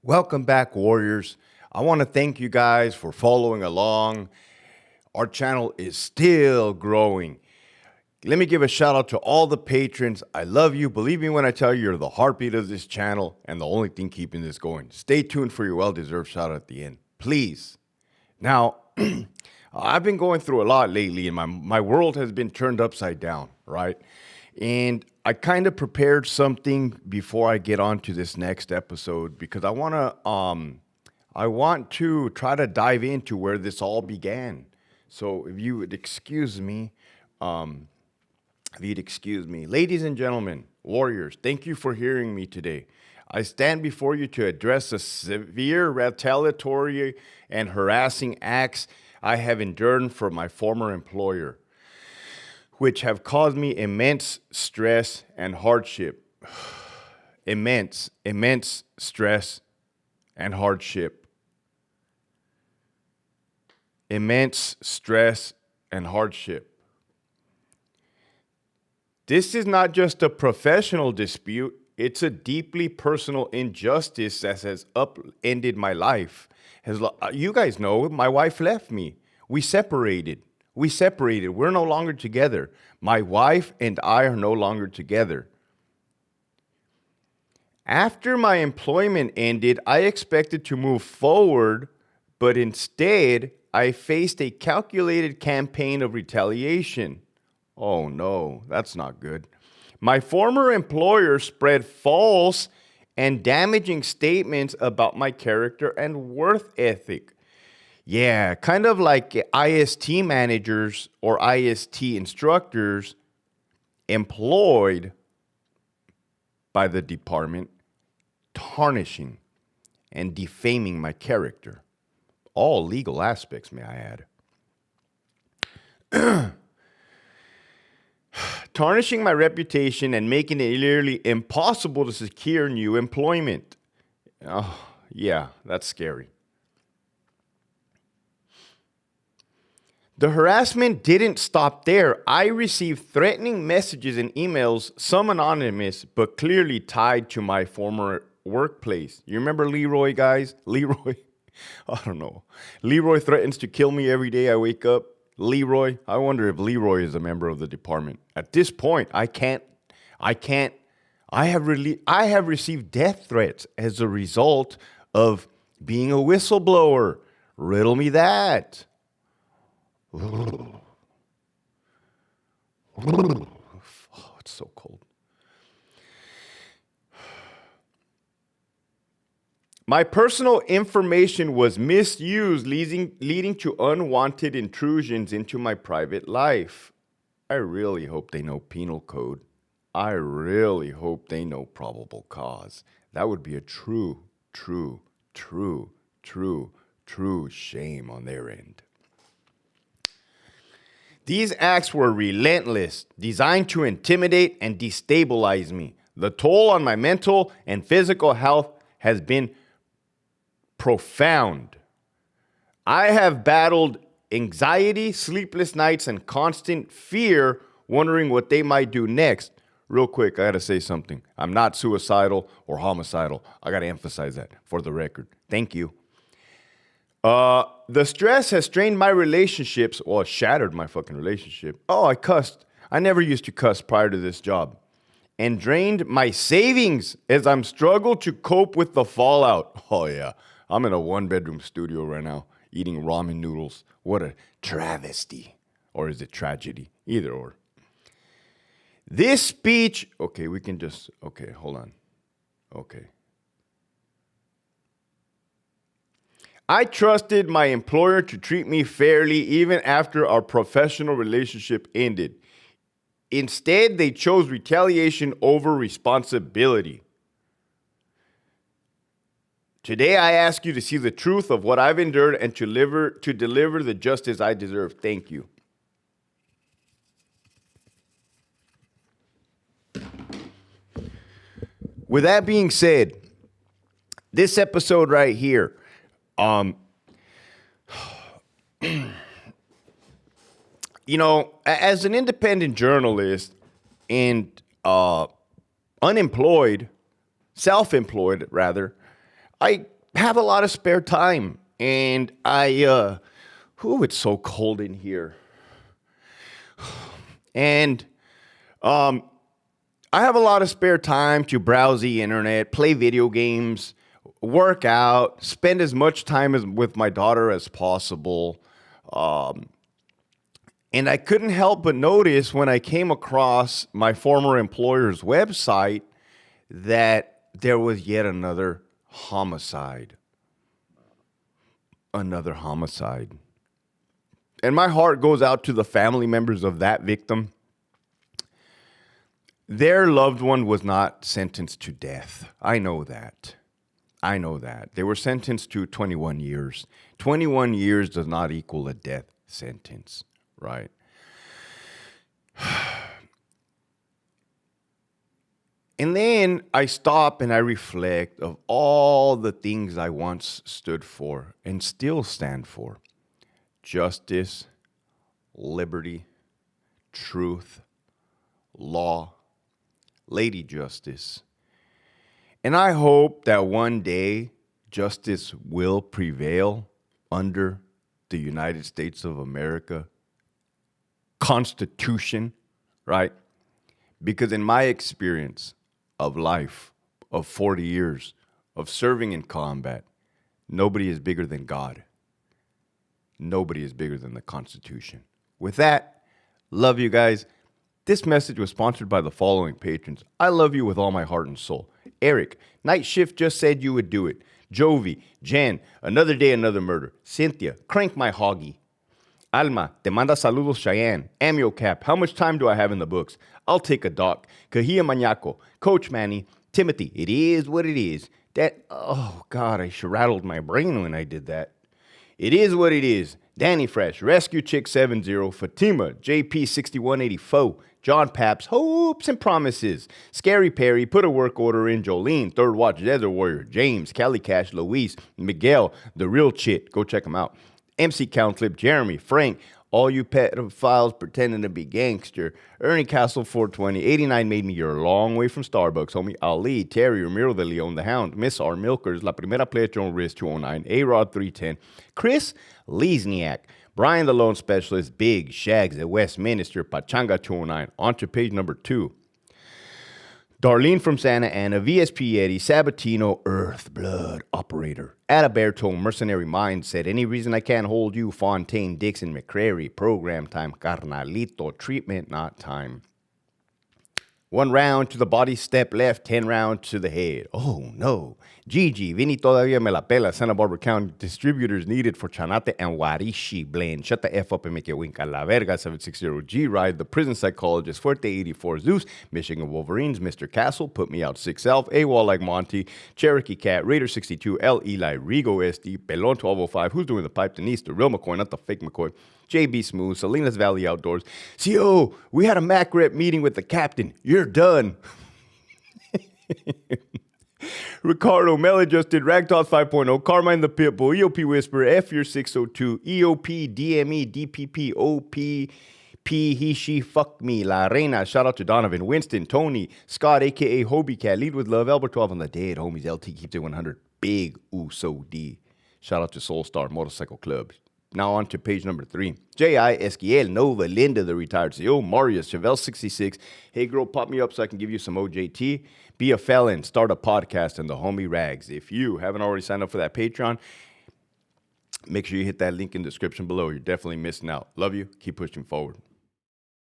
Welcome back, Warriors. I want to thank you guys for following along. Our channel is still growing. Let me give a shout out to all the patrons. I love you. Believe me when I tell you, you're the heartbeat of this channel and the only thing keeping this going. Stay tuned for your well-deserved shout out at the end, please. Now, I've been going through a lot lately, and my world has been turned upside down, right? And I kind of prepared something before I get on to this next episode because I want to try to dive into where this all began. So if you would excuse me, ladies and gentlemen, warriors, thank you for hearing me today. I stand before you to address the severe retaliatory and harassing acts I have endured from my former employer, which have caused me immense stress and hardship. Immense stress and hardship. Immense stress and hardship. This is not just a professional dispute, it's a deeply personal injustice that has upended my life. You guys know, my wife left me. We separated. We're no longer together. My wife and I are no longer together. After my employment ended, I expected to move forward, but instead, I faced a calculated campaign of retaliation. Oh no, that's not good. My former employer spread false and damaging statements about my character and worth ethic. Yeah, kind of like IST managers or IST instructors employed by the department, tarnishing and defaming my character. All legal aspects, may I add. Tarnishing my reputation and making it nearly impossible to secure new employment. Oh, yeah, that's scary. The harassment didn't stop there. I received threatening messages and emails, some anonymous, but clearly tied to my former workplace. You remember Leroy, guys? Leroy? I don't know. Leroy threatens to kill me every day I wake up. Leroy, I wonder if Leroy is a member of the department. At this point, I have received death threats as a result of being a whistleblower. Riddle me that. Oh, it's so cold. My personal information was misused, leading to unwanted intrusions into my private life. I really hope they know penal code. I really hope they know probable cause. That would be a true shame on their end. These acts were relentless, designed to intimidate and destabilize me. The toll on my mental and physical health has been profound. I have battled anxiety, sleepless nights, and constant fear, wondering what they might do next. Real quick, I gotta say something. I'm not suicidal or homicidal. I gotta emphasize that for the record. Thank you. The stress has strained my relationships, or shattered my fucking relationship. Oh, I cussed. I never used to cuss prior to this job. And drained my savings as I'm struggled to cope with the fallout. Oh yeah, I'm in a one-bedroom studio right now, eating ramen noodles. What a travesty. Or is it tragedy? Either or. This speech, okay, hold on. Okay. I trusted my employer to treat me fairly even after our professional relationship ended. Instead, they chose retaliation over responsibility. Today, I ask you to see the truth of what I've endured and to deliver the justice I deserve. Thank you. With that being said, this episode right here, as an independent journalist and unemployed, self-employed rather, I have a lot of spare time, and it's so cold in here. And I have a lot of spare time to browse the internet, play video games, work out, spend as much time with my daughter as possible. And I couldn't help but notice when I came across my former employer's website that there was yet another homicide. Another homicide. And my heart goes out to the family members of that victim. Their loved one was not sentenced to death. I know that. They were sentenced to 21 years. 21 years does not equal a death sentence, right? And then I stop and I reflect of all the things I once stood for and still stand for. Justice, liberty, truth, law, Lady Justice. And I hope that one day justice will prevail under the United States of America Constitution, right? Because in my experience of life, of 40 years of serving in combat, nobody is bigger than God. Nobody is bigger than the Constitution. With that, love you guys. This message was sponsored by the following patrons. I love you with all my heart and soul. Eric, Night Shift just said you would do it. Jovi, Jen, Another Day, Another Murder. Cynthia, Crank My Hoggy. Alma, Te Manda Saludos Cheyenne. Amio Cap, how much time do I have in the books? I'll take a doc. Cajilla Mañaco, Coach Manny, Timothy, it is what it is. Oh God, I rattled my brain when I did that. It is what it is. Danny Fresh, Rescue Chick 70, Fatima, JP 6184, John Paps, Hopes and Promises, Scary Perry, Put a Work Order in, Jolene, Third Watch Desert Warrior, James, Cali Cash, Luis, Miguel, The Real Chit, go check him out, MC Countclip, Jeremy, Frank, all you pedophiles pretending to be gangster, Ernie Castle 420, 89 made me, you're a long way from Starbucks, homie, Ali, Terry, Ramiro de Leon, The Hound, Miss R. Milkers, La Primera Plecha on Wrist 209, A-Rod 310, Chris Lesniak, Brian the Lone Specialist, Big Shags at Westminster, Pachanga 209, on to page number 2. Darlene from Santa Ana, VSP Yeti, Sabatino, Earth Blood Operator, Adaberto, Mercenary Mindset, Any Reason I Can't Hold You, Fontaine, Dixon, McCrary, Program Time, Carnalito, Treatment Not Time. 1 round to the body, step left, 10 rounds to the head. Oh no. Gigi, Vinny todavía me la pela, Santa Barbara County, distributors needed for Chanate and Warishi blend. Shut the F up and make it wink. A la verga, 760 G-Ride, The Prison Psychologist, Fuerte 84 Zeus, Michigan Wolverines, Mr. Castle, Put Me Out 6 Elf, AWOL Like Monty, Cherokee Cat, Raider 62, L. Eli, Rigo SD, Pelon 1205, Who's Doing the Pipe, Denise, The Real McCoy, not the fake McCoy, JB Smooth, Salinas Valley Outdoors. CO, we had a MAC rep meeting with the captain. You're done. Ricardo, Maladjusted, Ragtoss 5.0, Carmine the Pitbull, EOP Whisperer, F Year 602, EOP, DME, DPP, OPP, He, She, Fuck Me, La Reina, shout out to Donovan, Winston, Tony, Scott, aka Hobie Cat, Lead with Love, Albert 12 on the Dead, homies, LT keeps it 100, Big Uso D. Shout out to Soul Star Motorcycle Club. Now on to page number 3. J.I. Esquiel, Nova, Linda, the retired CEO, Marius, Chevelle 66. Hey girl, pop me up so I can give you some OJT. Be a felon, start a podcast, and the homie Rags. If you haven't already signed up for that Patreon, make sure you hit that link in the description below. You're definitely missing out. Love you. Keep pushing forward.